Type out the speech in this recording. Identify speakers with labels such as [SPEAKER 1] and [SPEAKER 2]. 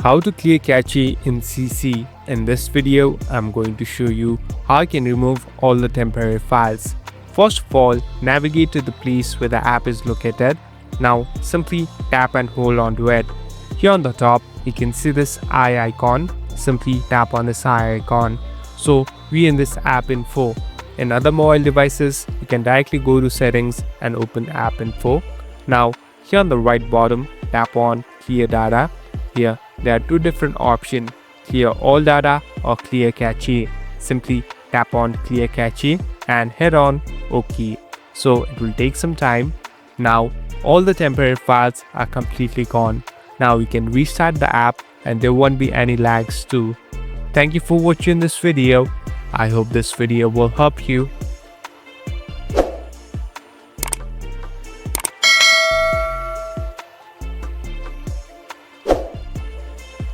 [SPEAKER 1] How to clear cache in Cici. In this video, I'm going to show you how I can remove all the temporary files. First of all, navigate to the place where the app is located. Now simply tap and hold onto it. Here on the top, you can see this eye icon. Simply tap on this eye icon. So we in this app info. In other mobile devices, you can directly go to settings and open app info. Now here on the right bottom, tap on clear data. Here there are two different options, clear all data or clear cache. Simply tap on clear cache and hit on OK. So it will take some time. Now all the temporary files are completely gone. Now we can restart the app and there won't be any lags too. Thank you for watching this video. I hope this video will help you.